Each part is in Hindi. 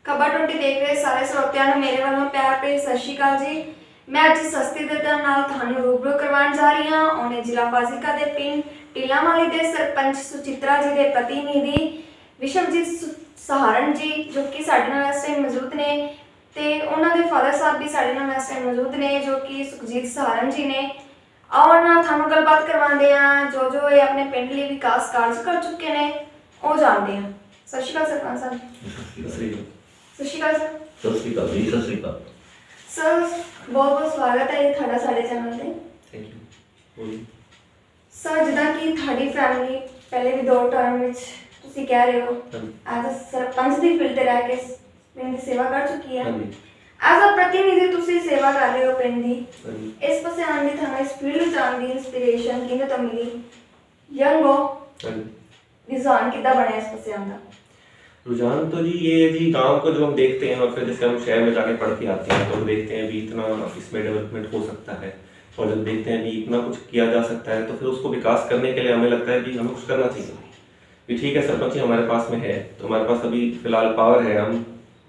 खबर 20 देख रहे सारे ਸਰੋਤਿਆਂ ਨੂੰ ਮੇਰੇ ਵੱਲੋਂ ਪਿਆਰ ਭਰੀ ਸਤਿ ਸ਼੍ਰੀ ਅਕਾਲ ਜੀ। ਮੈਂ ਅੱਜ ਸਸਤੀ ਦਰਾਂ ਨਾਲ ਤੁਹਾਨੂੰ ਰੂਬਰੂ ਕਰਵਾਉਣ ਜਾ ਰਹੀ ਹਾਂ। ਉਹਨੇ ਜ਼ਿਲ੍ਹਾ ਫਾਜ਼ਿਲਕਾ ਦੇ ਪਿੰਡ ਟਿਲਾਵਾਲੀ ਦੇ ਸਰਪੰਚ ਸੁਚਿਤਰਾ ਜੀ ਦੇ ਪ੍ਰਤੀਨਿਧੀ ਵਿਸ਼ਵਜੀਤ ਸਹਾਰਨ ਜੀ ਜੋ ਕਿ ਸਾਡੇ ਨਾਲ ਇਸ ਟਾਈਮ ਮੌਜੂਦ ਨੇ ਤੇ ਉਹਨਾਂ ਦੇ ਫਾਦਰ ਸਾਹਿਬ ਵੀ ਸਾਡੇ ਨਾਲ ਇਸ ਟਾਈਮ ਮੌਜੂਦ ਨੇ ਜੋ ਕਿ ਸੁਖਜੀਤ ਸਹਾਰਨ ਜੀ ਨੇ। ਆਓ ਨਾਲ ਤੁਹਾਨੂੰ ਗੱਲਬਾਤ ਕਰਵਾਉਂਦੇ ਹਾਂ ਜੋ ਇਹ ਆਪਣੇ ਪਿੰਡ ਲਈ ਵਿਕਾਸ ਕਾਰਜ ਕਰ ਚੁੱਕੇ ਨੇ ਉਹ ਜਾਣਦੇ ਹਾਂ। ਸਤਿ ਸ਼੍ਰੀ ਅਕਾਲ ਸਰਪੰਚ ਸਾਹਿਬ। सत श्री अकाल सर। सत श्री अकाल जी। सत श्री अकाल सर, बहुत बहुत स्वागत है ਤੁਹਾਡਾ ਸਾਡੇ ਚੈਨਲ ਤੇ। Thank you. ਸਰ ਜਿੱਦਾਂ ਕਿ ਤੁਹਾਡੀ ਫੈਮਿਲੀ ਪਹਿਲੇ ਵੀ 2 ਟਰਮ ਵਿੱਚ ਤੁਸੀਂ ਕਹਿ ਰਹੇ ਹੋ as a sarpanch the field ਤੇ ਰਹਿ ਕੇ ਪਿੰਡ ਦੀ ਸੇਵਾ ਕਰ ਚੁੱਕੀ ਹੈ। ਐਜ਼ ਅ ਪ੍ਰਤੀਨਿਧੀ ਤੁਸੀਂ ਸੇਵਾ ਕਰ ਰਹੇ ਹੋ ਪਿੰਡ ਦੀ। ਇਸ ਪਾਸੇ ਆਉਣ ਦੀ ਤੁਹਾਨੂੰ ਇਸ ਫੀਲਡ ਵਿੱਚ ਆਉਣ ਦੀ ਇੰਸਪੀਰੇਸ਼ਨ ਕਿਵੇਂ ਤੋਂ ਮਿਲੀ? ਯੰਗ ਹੋ, रुझान कितना बना इस पासे आंदा? रुझान तो जी ये है जी, गांव को जो हम देखते हैं और फिर जैसे हम शहर में जाके पढ़ के आते हैं तो देखते हैं भी इतना इसमें डेवलपमेंट हो सकता है और जब देखते हैं भी इतना कुछ किया जा सकता है तो फिर उसको विकास करने के लिए हमें लगता है कि हमें कुछ करना चाहिए। भी ठीक है, सरपंच हमारे पास में है तो हमारे पास अभी फिलहाल पावर है, हम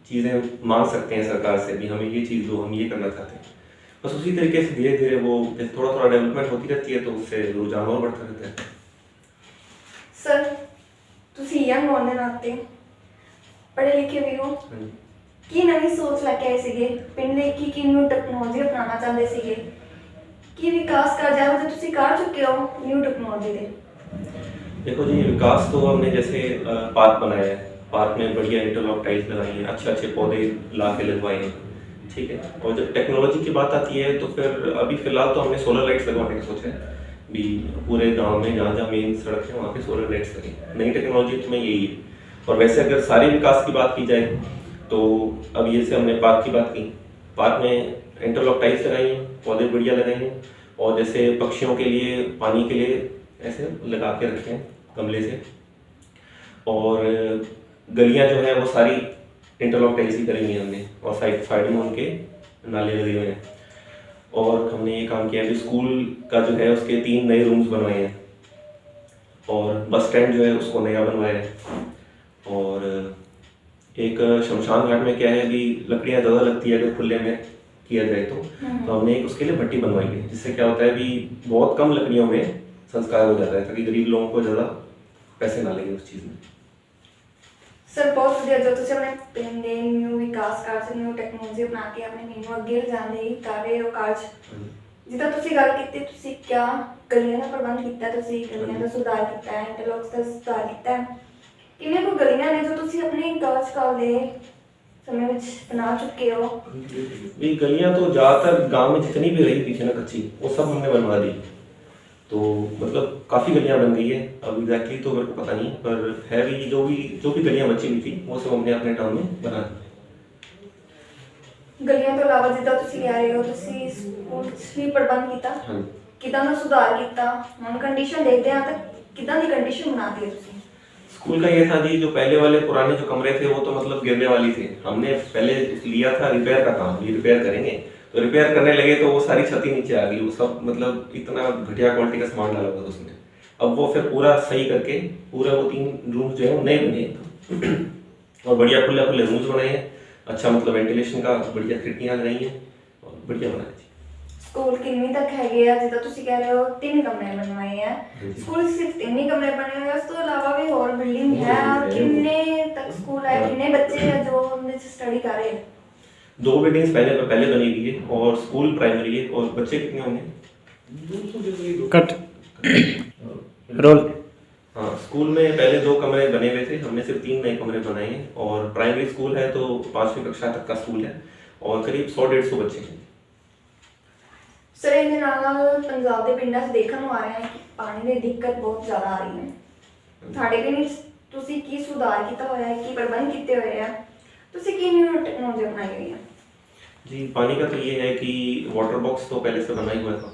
चीज़ें मांग सकते हैं सरकार से भी हमें ये चीज़ दो, हम ये करना चाहते हैं। बस उसी तरीके से धीरे धीरे वो थोड़ा थोड़ा डेवलपमेंट होती रहती है तो उससे रुझान और बढ़ता रहता है। सर ਤੁਸੀਂ ਯੰਗ ਹੋਣ ਦੇ ਨਾਤੇ ਪੜ੍ਹੇ ਲਿਖੇ ਵੀ ਹੋ, ਕੀ ਨਵੀਂ ਸੋਚ ਲੈ ਕੇ ਆਏ ਸੀਗੇ ਪਿੰਡ ਦੇ? ਕੀ ਨਿਊ ਟੈਕਨੋਲੋਜੀ ਅਪਣਾਉਣਾ ਚਾਹੁੰਦੇ ਸੀਗੇ? ਕੀ ਵਿਕਾਸ ਕਰ ਜਾਓ जो ਤੁਸੀਂ ਕਰ ਚੁੱਕੇ ਹੋ न्यू टेक्नोलॉजी ਦੇ? देखो जी, विकास तो हमने जैसे पार्क बनाया है, पार्क में बढ़िया इंटरलॉक टाइल्स लगाई हैं, अच्छे अच्छे पौधे ला के लगवाए हैं, ठीक है। और जब टेक्नोलॉजी की बात आती है तो फिर अभी फ़िलहाल तो हमने सोलर लाइट्स लगवाने का सोचा है भी पूरे गांव में जहाँ जहाँ मेन सड़क है वहाँ पे सोलर लाइट्स लगे। नई टेक्नोलॉजी तो में यही है। और वैसे अगर सारे विकास की बात की जाए तो अब ये से हमने पार्क की बात की, पार्क में इंटरलॉक टाइल्स लगाई हैं, पौधे बढ़िया लगाए हैं और जैसे पक्षियों के लिए पानी के लिए ऐसे लगा के रखे हैं गमले से। और गलियाँ जो है वो सारी इंटरलॉक टाइल्स ही करी हुई हैं हमने और साइड में उनके नाले लगे हुए हैं। और हमने ये काम किया है कि स्कूल का जो है उसके 3 नए रूम्स बनवाए हैं और बस स्टैंड जो है उसको नया बनवाया है। और एक शमशान घाट में क्या है कि लकड़ियाँ ज़्यादा लगती है अगर खुले में किया जाए तो हमने एक उसके लिए भट्टी बनवाई है जिससे क्या होता है कि बहुत कम लकड़ियों में संस्कार हो जाता है ताकि गरीब लोगों को ज़्यादा पैसे ना लगे उस चीज़ में। सर बहुत ਵਧੀਆ ਜੋ ਤੁਸੀਂ ਆਪਣੇ ਪਿੰਡ ਦੇ ਨਿਊ ਵਿਕਾਸ ਕਾਰਜ ਨਿਊ ਟੈਕਨੋਲੋਜੀ ਬਣਾ ਕੇ ਆਪਣੇ ਪਿੰਡ ਨੂੰ ਅੱਗੇ ਲਿਜਾਣ ਲਈ ਕਰ ਰਹੇ ਹੋ ਕਾਰਜ। ਜਿੱਦਾਂ ਤੁਸੀਂ ਗੱਲ ਕੀਤੀ ਤੁਸੀਂ ਕਿਆ ਗਲੀਆਂ ਦਾ ਪ੍ਰਬੰਧ ਕੀਤਾ, ਤੁਸੀਂ ਗਲੀਆਂ ਦਾ ਸੁਧਾਰ ਕੀਤਾ ਹੈ, ਇੰਟਰਲੌਕਸ ਦਾ ਸੁਧਾਰ ਕੀਤਾ ਹੈ। ਕਿੰਨੇ ਕੁ ਗਲੀਆਂ ਨੇ ਜੋ ਤੁਸੀਂ ਆਪਣੇ ਕਾਰਜ ਕਾਲ ਦੇ समय में बना चुके हो? ये गलियाँ तो ज़्यादातर गांव में जितनी भी रही पीछे ना कच्ची वो सब हमने बनवा दी, तो मतलब काफ़ी गलियाँ बन गई है। अब एग्जैक्टली तो मेरे को पता नहीं पर है भी जो भी गलियाँ बची हुई थी वो सब हमने अपने टाउन में बना दी। गलियाँ तो इलावा जिद्दां तुसीं कह रहे हो तुसीं स्कूल भी प्रबंध किया, किदां दा सुधार किया? हम कंडीशन देखते हैं तो किदां दी कंडीशन बनाती है तुसीं? स्कूल का ये था जी, जो पहले वाले पुराने जो कमरे थे वो तो मतलब गिरने वाली थे, हमने पहले लिया था रिपेयर का काम, ये रिपेयर करेंगे तो रिपेयर करने लगे तो वो सारी छत ही नीचे आ गई, वो सब मतलब इतना घटिया क्वालिटी का सामान डाला हुआ था उसमें। अब वो फिर पूरा सही करके पूरा वो 3 रूम्स जो है वो नए बने और बढ़िया खुले खुले रूम्स बनाए हैं, अच्छा मतलब वेंटिलेशन का बढ़िया खिड़कियाँ लगाई हैं और बढ़िया बनाया। स्कूल कितनी तक है जिदा तुसी कह रहे हो 3 कमरे बनवाए हैं, स्कूल सिर्फ 3 ही कमरे बने हुए, उस तो अलावा भी और बिल्डिंग है? कितने तक स्कूल है, कितने बच्चे हैं जो उनमें से स्टडी कर रहे हैं? 2 बिल्डिंग्स पहले बनी हुई है और स्कूल प्राइमरी है। और बच्चे कितने होंगे? Cut role. हाँ, स्कूल में पहले 2 कमरे बने हुए थे, हमने सिर्फ 3 नए कमरे बनाए हैं। और प्राइमरी स्कूल है तो 5वीं कक्षा तक का स्कूल है और करीब 100-150 बच्चे हैं। सर ਇਹਦੇ ਨਾਲ ਪੰਜਾਬ ਦੇ ਪਿੰਡਾਂ 'ਚ ਦੇਖਣ ਨੂੰ ਆ ਰਿਹਾ ਹੈ ਕਿ ਪਾਣੀ ਦੀ ਦਿੱਕਤ ਬਹੁਤ ਜ਼ਿਆਦਾ ਆ ਰਹੀ ਹੈ। ਤੁਹਾਡੇ ਪਿੰਡ ਤੁਸੀਂ ਕੀ ਸੁਧਾਰ ਕੀਤਾ ਹੋਇਆ ਹੈ, ਕੀ ਪ੍ਰਬੰਧ ਕੀਤੇ ਹੋਏ ਆ, ਤੁਸੀਂ ਕੀ ਨਿਊ ਟੈਕਨੋਲੋਜੀ अपनाई हुई है? जी, पानी का तो ये है कि वाटर बॉक्स तो पहले से बना ही हुआ था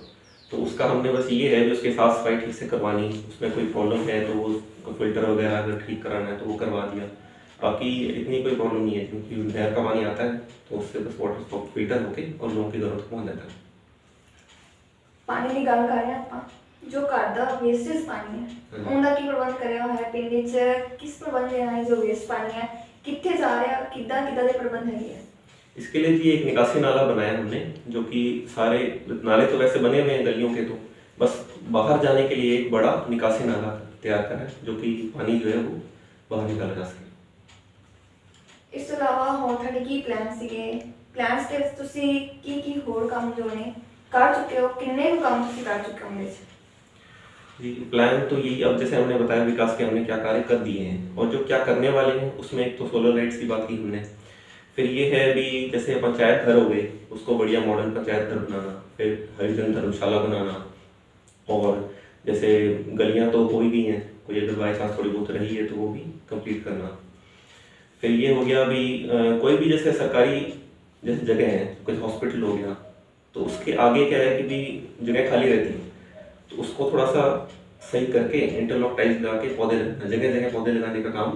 तो उसका हमने बस ये है कि उसके साफ सफाई ठीक से करवानी, उसमें कोई प्रॉब्लम है तो वो फिल्टर वगैरह अगर ठीक कराना है तो वो करवा दिया। बाकी इतनी कोई प्रॉब्लम नहीं है क्योंकि नहर का पानी आता है तो उससे बस वाटर फिल्टर होके और लोगों की ज़रूरत पहुँच जाता है। पानी की गल कर रहे हैं आप जो घर का वेस्टेज पानी है उनका की प्रबंध कराया हुआ है पिंड विच? किस प्रबंध लेना है जो वेस्ट पानी है ਕਿੱਥੇ ਜਾ ਰਿਹਾ, ਕਿੱਦਾਂ ਕਿੱਦਾਂ ਦੇ ਪ੍ਰਬੰਧ ਹੈਗੇ ਆ? इसके लिए जी एक निकासी नाला बनाया हमने, जो कि सारे नाले तो वैसे बने हुए हैं गलियों के, तो बस बाहर जाने के लिए एक बड़ा निकासी नाला तैयार करा है, जो कि पानी जो है वो बाहर निकाला जा सके। ਇਸ ਤੋਂ ਇਲਾਵਾ ਹੋਰ ਤੁਹਾਡੇ ਕੀ ਪਲਾਨ ਸੀਗੇ? ਪਲਾਨਸ ਦੇ ਵਿੱਚ ਤੁਸੀਂ ਕੀ ਹੋਰ ਕੰਮ ਜੋ ਨੇ ਕਰ ਚੁੱਕੇ ਹੋ? ਕਿੰਨੇ ਕੁ ਕੰਮ ਤੁਸੀਂ ਕਰ ਚੁੱਕੇ ਹੋ ਉਹਦੇ ਵਿੱਚ? जी प्लान तो यही, अब जैसे हमने बताया विकास के हमने क्या कार्य कर दिए हैं, और जो क्या करने वाले हैं उसमें एक तो सोलर लाइट्स की बात की हमने, फिर ये है अभी जैसे पंचायत घर हो गए, उसको बढ़िया मॉडर्न पंचायत घर बनाना, फिर हरिजन धर्मशाला बनाना, और जैसे गलियां तो हो ही गई हैं, कोई अगर बाई चांस थोड़ी बहुत रही है तो वो भी कंप्लीट करना। फिर ये हो गया अभी कोई भी जैसे सरकारी जैसे जगह है, कोई हॉस्पिटल हो गया, तो उसके आगे क्या है कि भी जगह खाली रहती है, तो उसको थोड़ा सा सही करके इंटरलॉक टाइल्स लगा के पौधे लगाना, जगह जगह पौधे लगाने का काम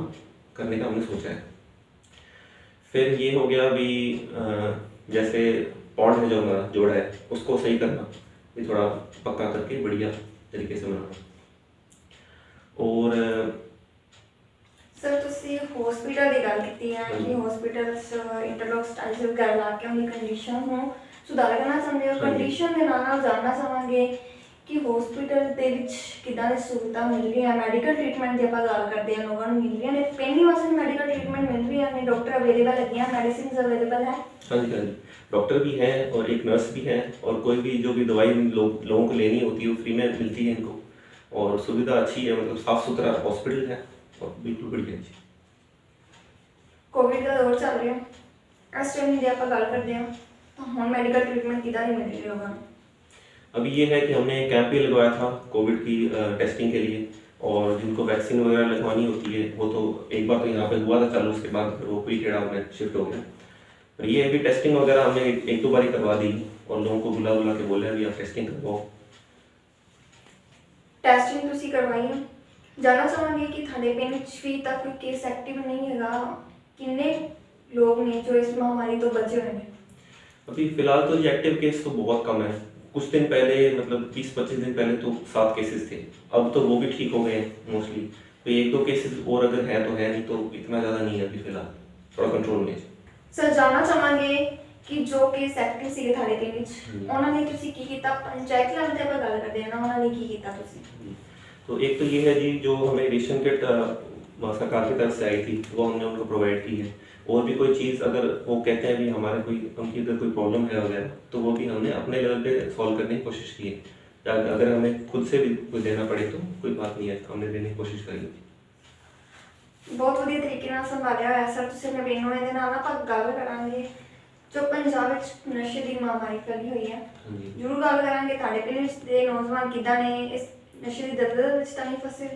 करने का हमने सोचा है। फिर ये हो गया अभी जैसे पॉन्ड है जो हमारा जोड़ा है, उसको सही करना, ये थोड़ा पक्का करके बढ़िया तरीके से बनाना। और ਸਰ ਤੁਸੀਂ ਹਸਪੀਟਲ ਦੀ ਗੱਲ ਕੀਤੀ ਹੈ ਕਿ ਹਸਪੀਟਲ 'ਚ ਇੰਟਰਲੌਕ ਸਟਾਈਲਸ ਵਗੈਰਾ ਲਾ ਕੇ ਉਹਦੀ ਕੰਡੀਸ਼ਨ ਨੂੰ ਸੁਧਾਰ ਕਰਨਾ ਚਾਹੁੰਦੇ ਹੋ। ਕੰਡੀਸ਼ਨ ਦੇ ਨਾਲ ਨਾਲ ਜਾਣਨਾ ਚਾਹਾਂਗੇ ਕਿ ਹਸਪੀਟਲ ਦੇ ਵਿੱਚ ਕਿੱਦਾਂ ਦੀ ਸਹੂਲਤਾਂ ਮਿਲ ਰਹੀਆਂ? ਮੈਡੀਕਲ ਟ੍ਰੀਟਮੈਂਟ ਦੀ ਆਪਾਂ ਗੱਲ ਕਰਦੇ ਹਾਂ, ਲੋਕਾਂ ਨੂੰ ਮਿਲ ਰਹੀਆਂ ਨੇ? ਪਹਿਲੀ ਵਾਰ ਮੈਡੀਕਲ ट्रीटमेंट मिल रही है, डॉक्टर अवेलेबल लगी हैं, मेडिसिन अवेलेबल है? हाँ जी, डॉक्टर भी हैं और एक नर्स भी है, और कोई भी जो भी दवाई लोगों को लेनी होती है वो फ्री में मिलती है इनको, और सुविधा अच्छी है, मतलब साफ़ सुथरा हॉस्पिटल है और बिल्कुल बढ़िया जी। कोविड का दौर चल रहा है, इस टाइम की आप गल करते हैं तो हम मेडिकल ट्रीटमेंट कितना नहीं मिल रही लोगों को? अभी ये है कि हमने कैंप भी लगवाया था कोविड की टेस्टिंग के लिए, और जिनको वैक्सीन वगैरह लगवानी होती है वो तो एक बार तो यहाँ पे हुआ था चालू, उसके बाद फिर वो कोई खेड़ा में शिफ्ट हो गया। पर ये अभी टेस्टिंग वगैरह हमने एक दो बार ही करवा दी, और लोगों को बुला के बोले अभी आप टेस्टिंग करवाओ। टेस्टिंग ਤੁਸੀਂ करवाई है, जानना चाहांगे कि थाने पिंड च भी तक कोई केस एक्टिव नहीं हैगा? किन्ने लोग ने जो इस महामारी तो बचे हुए हैं? अभी फिलहाल तो ये एक्टिव केस तो बहुत कम है। कुछ दिन पहले मतलब 20-25 दिन पहले तो 7 केसेस थे, अब तो वो भी ठीक हो गए हैं मोस्टली, तो एक दो केसेस और अगर है तो है, नहीं तो इतना ज़्यादा नहीं है अभी फिलहाल, थोड़ा कंट्रोल में है। सर जानना चाहांगे कि जो केस एक्टिव सीगे थाने पिंड च उन्होंने तुसी की कीता? पंचायत लेवल ते ਆਪਾਂ ਗੱਲ ਕਰਦੇ ਹਾਂ ना, उन्होंने की कीता तुसी? तो एक तो ये है जी, जो हमें रेशन किट सरकार की तरफ से आई थी वो हमने उनको प्रोवाइड की है, और भी कोई चीज़ अगर वो कहते हैं भी हमारे कोई उनकी अगर कोई प्रॉब्लम है वगैरह, तो वो भी हमने अपने लेवल पे सॉल्व करने की कोशिश की है। अगर हमें खुद से भी कोई देना पड़े तो कोई बात नहीं है, हमने देने की कोशिश करी थी। बहुत ਵਧੀਆ ਤਰੀਕੇ ਨਾਲ ਸੰਭਾਲਿਆ ਹੋਇਆ ਸਰ ਤੁਸੀਂ ਆਪਣੇ ਪਿੰਡ ਨੂੰ। ਇਹਦੇ ਨਾਲ ਆਪਾਂ ਗੱਲ ਕਰਾਂਗੇ ਜੋ ਪੰਜਾਬ ਵਿੱਚ ਨਸ਼ੇ ਦੀ ਮਹਾਮਾਰੀ ਫੈਲੀ ਹੋਈ ਹੈ, ਜ਼ਰੂਰ ਗੱਲ ਕਰਾਂਗੇ। ਤੁਹਾਡੇ ਪਿੰਡ ਵਿੱਚ ਦੇ ਨੌਜਵਾਨ ਕਿੱਦਾਂ ਨੇ, ਇਸ नशे की दलदल ਵਿੱਚ ਤਾਂ नहीं फंसे?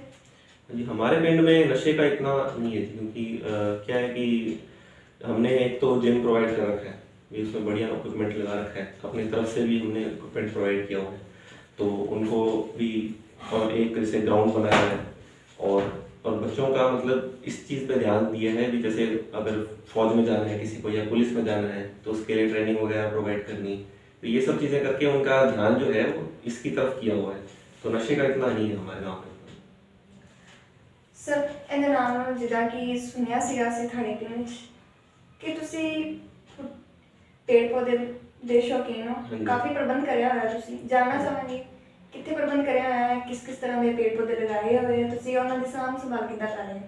जी हमारे पिंड में नशे का इतना नहीं है, क्योंकि क्या है कि हमने एक तो जिम प्रोवाइड कर रखा है, भी उसमें बढ़िया इक्विपमेंट लगा रखा है, अपनी तरफ से भी हमने इक्विपमेंट प्रोवाइड किया हुआ है, तो उनको भी, और एक जैसे ग्राउंड बनाया है, और बच्चों का मतलब इस चीज़ पे ध्यान दिया है भी, जैसे अगर फौज में जाना है किसी को या पुलिस में जाना है तो उसके लिए ट्रेनिंग वगैरह प्रोवाइड करनी, तो ये सब चीज़ें करके उनका ध्यान जो है वो इसकी तरफ किया हुआ है, तो नशे का इतना नहीं है हमारे गाँव में। ਸਰ ਇਹਦੇ ਨਾਲ ਨਾਲ ਜਿੱਦਾਂ ਕਿ ਸੁਣਿਆ ਸੀਗਾ ਅਸੀਂ ਤੁਹਾਡੇ ਪਿੰਡ ਵਿੱਚ ਕਿ ਤੁਸੀਂ ਪੇੜ ਪੌਦੇ ਦੇ ਸ਼ੌਕੀਨ ਹੋ, ਕਾਫੀ ਪ੍ਰਬੰਧ ਕਰਿਆ ਹੋਇਆ ਤੁਸੀਂ। ਜਾਣਨਾ ਚਾਹਾਂਗੇ ਕਿੱਥੇ ਪ੍ਰਬੰਧ ਕਰਿਆ ਹੋਇਆ ਹੈ, ਕਿਸ ਕਿਸ तरह के पेड़ पौधे लगाए हुए हैं, ਤੁਸੀਂ ਉਹਨਾਂ ਦੀ ਸਾਂਭ ਸੰਭਾਲ ਕਿੱਦਾਂ ਕਰ ਰਹੇ हो?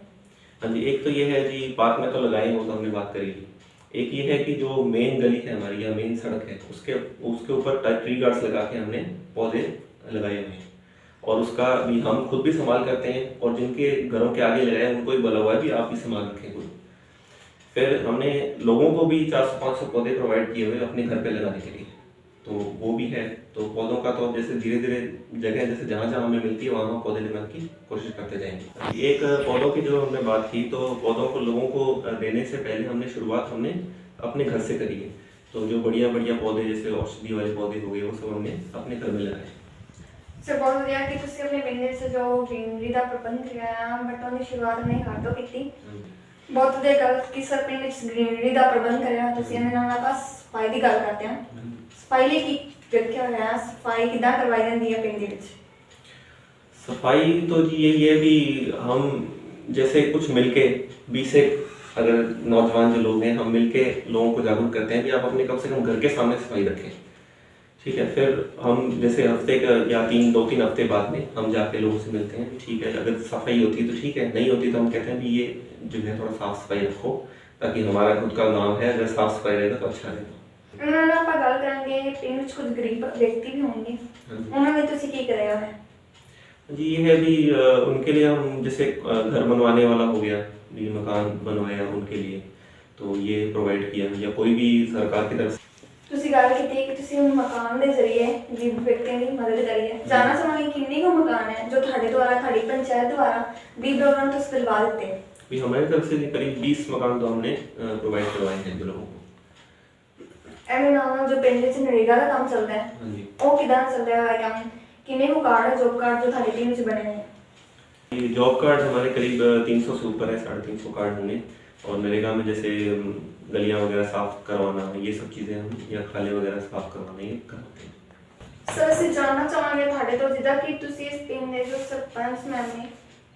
हाँ जी, एक तो ये है जी पार्क में तो लगाए, वो तो हमने बात करी थी। एक ये है कि जो मेन गली है हमारी या मेन सड़क है उसके ऊपर ट्री गार्ड्स लगा के हमने पौधे लगाए हुए हैं, और उसका भी हम खुद भी संभाल करते हैं, और जिनके घरों के आगे लगाए उनको भी बोला हुआ है भी आप भी संभाल रखें खुद। फिर हमने लोगों को भी 400-500 पौधे प्रोवाइड किए हुए अपने घर पे लगाने के लिए, तो वो भी है। तो पौधों का तो जैसे धीरे धीरे जगह जैसे जहाँ जहाँ हमें मिलती है वहाँ पौधे लगाने की कोशिश करते जाएंगे। एक पौधों की जो हमने बात की, तो पौधों को लोगों को देने से पहले हमने शुरुआत हमने अपने घर से करी है, तो जो बढ़िया बढ़िया पौधे जैसे औषधि वाले पौधे हो गए वो सब हमने अपने घर में लगाए। ਸਰ ਬਹੁਤ ਵਧੀਆ ਕਿ ਤੁਸੀਂ ਆਪਣੇ ਪਿੰਡ ਵਿੱਚ ਜੋ ਗ੍ਰੀਨਰੀ ਦਾ ਪ੍ਰਬੰਧ ਕਰਿਆ, ਬਟ ਉਹਦੀ ਸ਼ੁਰੂਆਤ ਆਪਣੇ ਘਰ ਤੋਂ ਕੀਤੀ। ਬਹੁਤ ਵਧੀਆ ਗੱਲ ਕਿ ਸਰ ਪਿੰਡ ਵਿੱਚ ਗ੍ਰੀਨਰੀ ਦਾ ਪ੍ਰਬੰਧ ਕਰਿਆ ਤੁਸੀਂ। ਇਹਦੇ ਨਾਲ ਆਪਾਂ ਸਫਾਈ ਦੀ ਗੱਲ ਕਰਦੇ ਹਾਂ। ਸਫਾਈ ਲਈ ਕੀ ਰੱਖਿਆ ਹੋਇਆ ਹੈ, ਸਫਾਈ ਕਿੱਦਾਂ ਕਰਵਾਈ ਜਾਂਦੀ ਹੈ ਪਿੰਡ ਦੇ ਵਿੱਚ? सफाई तो जी यही है भी हम जैसे कुछ मिलके 20 एक अगर नौजवान जो लोग हैं, हम मिलके लोगों को जागरूक करते हैं कि आप अपने कम से कम घर के सामने सफाई रखें, ठीक है। फिर हम जैसे हफ्ते का या 2-3 हफ्ते बाद में हम जाके लोगों से मिलते हैं, ठीक है। अगर सफाई होती है तो ठीक है, नहीं होती तो हम कहते हैं कि ये जो है थोड़ा साफ सफाई रखो, ताकि हमारा खुद का गाँव है, अगर साफ सफाई रहेगा तो अच्छा रहेगा। ਉਹਨਾਂ ਨਾਲ ਆਪਾਂ ਗੱਲ ਕਰਾਂਗੇ ਪਿੰਡ ਵਿੱਚ ਕੁਝ ਗਰੀਬ ਵਿਅਕਤੀ ਵੀ ਹੋਣਗੇ, ਉਹਨਾਂ ਲਈ ਤੁਸੀਂ ਕੀ ਕਰਿਆ ਹੈ? जी ये है भी उनके लिए हम जैसे घर बनवाने वाला हो गया, भी मकान बनवाया उनके लिए, तो ये प्रोवाइड किया, या कोई भी सरकार की तरफ ਤੁਸੀਂ ਗੱਲ ਕੀਤੀ ਕਿ ਤੁਸੀਂ ਮਕਾਨ ਦੇ ਜ਼ਰੀਏ ਗਰੀਬ ਵਿਅਕਤੀਆਂ ਦੀ ਮਦਦ ਕਰੀ ਹੈ। ਜਾਣਨਾ ਚਾਹਾਂਗੇ ਕਿੰਨੇ ਕੁ ਮਕਾਨ ਹੈ ਜੋ ਤੁਹਾਡੇ ਦੁਆਰਾ, ਤੁਹਾਡੀ ਪੰਚਾਇਤ ਦੁਆਰਾ ਗਰੀਬ ਲੋਕਾਂ ਨੂੰ ਤੁਸੀਂ ਦਿਲਵਾ ਦਿੱਤੇ? भी हमारी तरफ से करीब 20 मकान तो हमने प्रोवाइड करवाए हैं जो लोगों को। ਐਵੇਂ ਨਾਲ ਜੋ ਪਿੰਡ ਵਿੱਚ ਨਰੇਗਾ ਦਾ ਕੰਮ ਚੱਲਦਾ ਹੈ, हाँ जी, ਉਹ ਕਿਦਾਂ ਚੱਲਦਾ ਹੈ ਕੰਮ? ਕਿੰਨੇ ਕੁ ਕਾਰਡ ਹੈ, ਜੋਬ ਕਾਰਡ ਜੋ ਤੁਹਾਡੇ ਪਿੰਡ ਵਿੱਚ ਬਣੇ ਨੇ? ये जॉब कार्ड हमारे करीब 300 से ऊपर है, 350 कार्ड होंगे। और नरेगा में जैसे गलियां वगैरह साफ करवाना, ये सब चीज़ें हम, या खाले वगैरह साफ करवाना, ये करवाते हैं। ਸਰ ਅਸੀਂ ਜਾਣਨਾ ਚਾਹਾਂਗੇ ਤੁਹਾਡੇ ਤੋਂ, ਜਿੱਦਾਂ ਕਿ ਤੁਸੀਂ ਇਸ ਪਿੰਡ ਦੇ ਜੋ ਸਰਪੰਚ ਮੈਮ ਨੇ,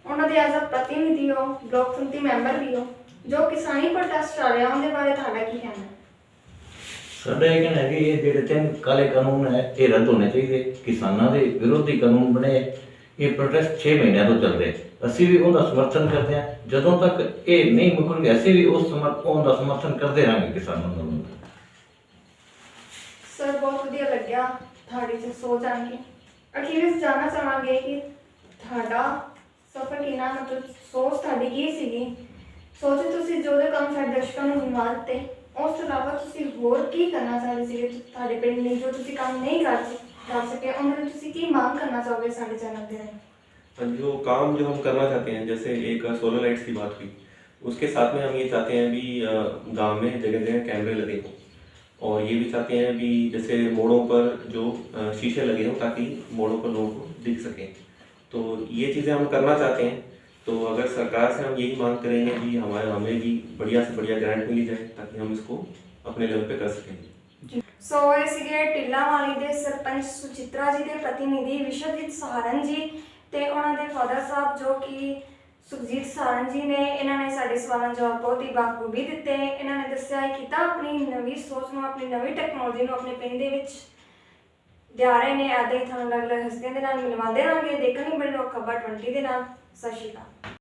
ਉਹਨਾਂ ਦੇ ਐਜ਼ ਅ ਪ੍ਰਤੀਨਿਧੀ ਹੋ, ਬਲਾਕ ਸੰਮਤੀ ਮੈਂਬਰ ਵੀ ਹੋ, ਜੋ ਕਿਸਾਨੀ ਪ੍ਰੋਟੈਸਟ ਚੱਲ ਰਿਹਾ ਉਹਦੇ ਬਾਰੇ ਤੁਹਾਡਾ ਕੀ ਕਹਿਣਾ ਹੈ? ਸਾਡਾ ਇਹ ਕਹਿਣਾ ਹੈ ਕਿ ਇਹ ਜਿਹੜੇ 3 ਕਾਲੇ ਕਾਨੂੰਨ ਹੈ ਇਹ ਰੱਦ ਹੋਣੇ ਚਾਹੀਦੇ। ਕਿਸਾਨਾਂ ਦੇ ਵਿਰੋਧੀ ਕਾਨੂੰਨ ਬਣੇ, ਇਹ ਪ੍ਰੋਟੈਸਟ 6 ਮਹੀਨਿਆਂ ਤੋਂ ਚੱਲ ਰਹੇ, ਅਸੀਂ ਵੀ ਉਹਦਾ ਸਮਰਥਨ ਕਰਦੇ ਹਾਂ। ਜਦੋਂ ਤੱਕ ਇਹ ਨਹੀਂ ਮੁੱਕਣਗੇ ਅਸੀਂ ਵੀ ਉਹਦਾ ਸਮਰਥਨ ਕਰਦੇ ਰਹਾਂਗੇ ਕਿਸਾਨ ਅੰਦੋਲਨ ਦਾ। ਸਰ ਬਹੁਤ ਵਧੀਆ ਲੱਗਿਆ ਤੁਹਾਡੀ ਚ ਸੋਚ ਆਣ ਕੇ। ਅਖੀਰ ਵਿੱਚ ਜਾਣਨਾ ਚਾਹਾਂਗੇ ਕਿ ਤੁਹਾਡਾ ਸਫਰ ਕਿੰਨਾ, ਮਤਲਬ ਸੋਚ ਤੁਹਾਡੀ ਕੀ ਸੀਗੀ? ਸੋਚ ਤੁਸੀਂ ਜੋ ਜੋ ਕੰਮ ਸਾਡੇ ਦਰਸ਼ਕਾਂ ਨੂੰ ਦਿਖਾ ਦਿੱਤੇ, ਉਸ ਤੋਂ ਇਲਾਵਾ ਤੁਸੀਂ ਹੋਰ ਕੀ ਕਰਨਾ ਚਾਹੁੰਦੇ ਸੀਗੇ ਤੁਹਾਡੇ ਪਿੰਡ ਲਈ, ਜੋ ਤੁਸੀਂ ਕੰਮ ਨਹੀਂ ਕਰ सके, उन्होंने तुसी की मांग करना चाहोगे साढ़े चैनल पे? जो काम जो हम करना चाहते हैं, जैसे एक सोलर लाइट्स की बात हुई, उसके साथ में हम ये चाहते हैं भी गांव में जगह जगह कैमरे लगे हों, और ये भी चाहते हैं भी जैसे मोड़ों पर जो शीशे लगे हों, ताकि मोड़ों पर लोगों को दिख सके। तो ये चीज़ें हम करना चाहते हैं। तो अगर सरकार से हम यही मांग करेंगे कि हमें भी बढ़िया से बढ़िया ग्रांट मिली जाए, ताकि हम इसको अपने लेवल पे कर सकें। ਸੋ ਇਹ ਸੀਗੇ ਢਿੱਲਾਂਵਾਲੀ ਦੇ ਸਰਪੰਚ ਸੁਚਿਤਰਾ ਜੀ ਦੇ ਪ੍ਰਤੀਨਿਧੀ ਵਿਸ਼ਵਜੀਤ ਸਹਾਰਨ ਜੀ ਤੇ ਉਹਨਾਂ ਦੇ ਫਾਦਰ ਸਾਹਿਬ ਜੋ ਕਿ ਸੁਖਜੀਤ ਸਹਾਰਨ ਜੀ ਨੇ। ਇਹਨਾਂ ਨੇ ਸਾਡੇ ਸਵਾਲਾਂ ਦੇ ਜਵਾਬ ਬਹੁਤ ਹੀ ਬਾਖੂਬੀ ਦਿੱਤੇ। ਇਹਨਾਂ ਨੇ ਦੱਸਿਆ ਕਿ ਤਾਂ ਆਪਣੀ ਨਵੀਂ ਸੋਚ ਨੂੰ, ਆਪਣੀ ਨਵੀਂ ਟੈਕਨੋਲੋਜੀ ਨੂੰ ਆਪਣੇ ਪਿੰਡ ਦੇ ਵਿੱਚ ਲਿਆ ਰਹੇ ਨੇ। ਇੱਦਾਂ ਹੀ ਤੁਹਾਨੂੰ ਅਲੱਗ-ਅਲੱਗ ਹਸਤੀਆਂ ਦੇ ਨਾਲ ਮਿਲਵਾਉਂਦੇ ਰਹਾਂਗੇ। ਦੇਖਣ ਲਈ ਬਣੇ ਰਹੋ ਖਬਰ 20 ਦੇ ਨਾਲ। ਸਤਿ ਸ਼੍ਰੀ ਅਕਾਲ।